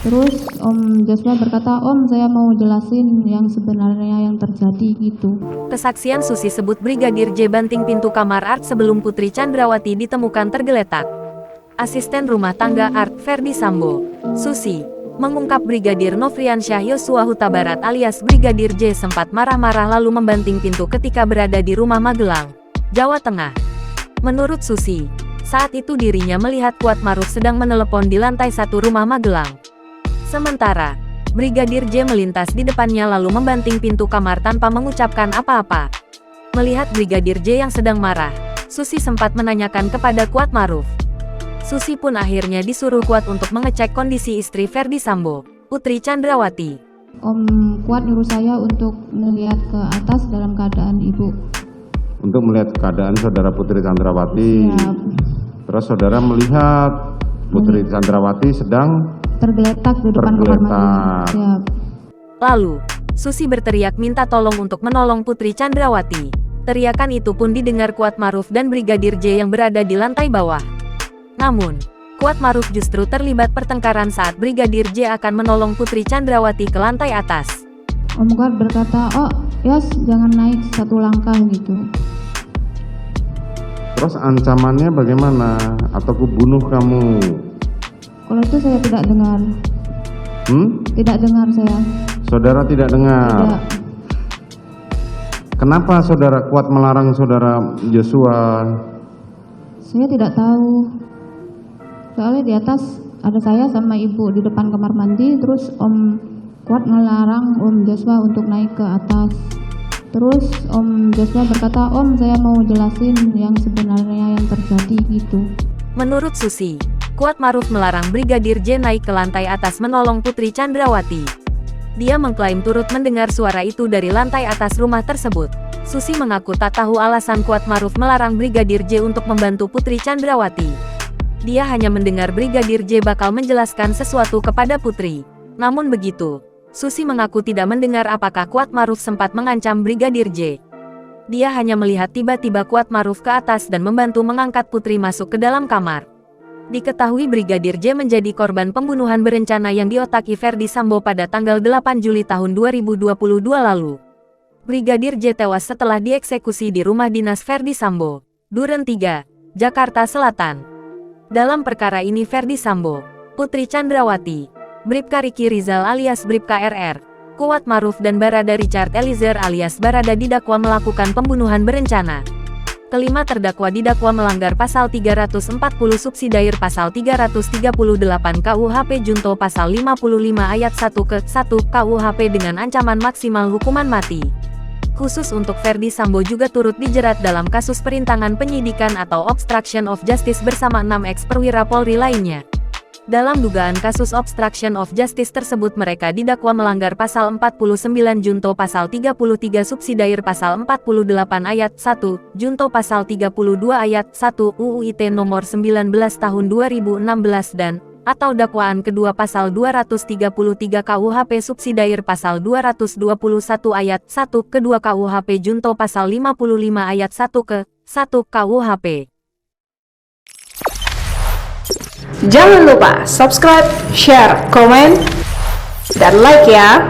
Terus Om Joshua berkata, "Om, saya mau jelasin yang sebenarnya yang terjadi," gitu. Kesaksian Susi sebut Brigadir J banting pintu kamar Art sebelum Putri Chandrawati ditemukan tergeletak. Asisten rumah tangga Art, Ferdi Sambo, Susi, mengungkap Brigadir Nofriansyah Yosua Huta Barat alias Brigadir J sempat marah-marah lalu membanting pintu ketika berada di rumah Magelang, Jawa Tengah. Menurut Susi, saat itu dirinya melihat Kuatmaruf sedang menelepon di lantai 1 rumah Magelang. Sementara, Brigadir J melintas di depannya lalu membanting pintu kamar tanpa mengucapkan apa-apa. Melihat Brigadir J yang sedang marah, Susi sempat menanyakan kepada Kuatmaruf. Susi pun akhirnya disuruh Kuat untuk mengecek kondisi istri Ferdi Sambo, Putri Chandrawati. Om Kuat nyuruh saya untuk melihat ke atas dalam keadaan ibu. Untuk melihat keadaan saudara Putri Chandrawati. Siap. Terus saudara melihat Putri Chandrawati sedang Tergeletak di depan kamar mandi. tergeletak. Siap. Lalu, Susi berteriak minta tolong untuk menolong Putri Chandrawati. Teriakan itu pun didengar Kuatmaruf dan Brigadir J yang berada di lantai bawah. Namun, Kuatmaruf justru terlibat pertengkaran saat Brigadir J akan menolong Putri Chandrawati ke lantai atas. Om Kuat berkata, "Oh, Yos, jangan naik satu langkah," gitu. Terus ancamannya bagaimana? Atau kubunuh kamu? Kalau itu saya tidak dengar. Tidak dengar saya. Saudara tidak dengar. Tidak. Kenapa saudara Kuat melarang saudara Joshua? Saya tidak tahu. Soalnya di atas ada saya sama ibu di depan kamar mandi, terus Om Kuat melarang Om Joshua untuk naik ke atas. Terus Om Joshua berkata, "Om, saya mau jelasin yang sebenarnya yang terjadi," gitu. Menurut Susi, Kuatmaruf melarang Brigadir J naik ke lantai atas menolong Putri Chandrawati. Dia mengklaim turut mendengar suara itu dari lantai atas rumah tersebut. Susi mengaku tak tahu alasan Kuatmaruf melarang Brigadir J untuk membantu Putri Chandrawati. Dia hanya mendengar Brigadir J bakal menjelaskan sesuatu kepada Putri. Namun begitu, Susi mengaku tidak mendengar apakah Kuatmaruf sempat mengancam Brigadir J. Dia hanya melihat tiba-tiba Kuatmaruf ke atas dan membantu mengangkat Putri masuk ke dalam kamar. Diketahui Brigadir J menjadi korban pembunuhan berencana yang diotaki Ferdi Sambo pada tanggal 8 Juli tahun 2022 lalu. Brigadir J tewas setelah dieksekusi di rumah dinas Ferdi Sambo, Duren 3, Jakarta Selatan. Dalam perkara ini Ferdi Sambo, Putri Chandrawati, Bribka Riki Rizal alias Bribka RR, Kuatmaruf dan Barada Richard Eliezer alias Barada didakwa melakukan pembunuhan berencana. Kelima terdakwa didakwa melanggar pasal 340 subsidiar pasal 338 KUHP junto pasal 55 ayat 1 ke 1 KUHP dengan ancaman maksimal hukuman mati. Khusus untuk Ferdi Sambo juga turut dijerat dalam kasus perintangan penyidikan atau obstruction of justice bersama 6 ex-perwira Polri lainnya. Dalam dugaan kasus obstruction of justice tersebut mereka didakwa melanggar pasal 49 junto pasal 33 subsidiar pasal 48 ayat 1 junto pasal 32 ayat 1 UU ITE nomor 19 tahun 2016 dan atau dakwaan kedua pasal 233 KUHP subsidiar pasal 221 ayat 1 kedua KUHP junto pasal 55 ayat 1 ke 1 KUHP. Jangan lupa subscribe, share, komen, dan like ya.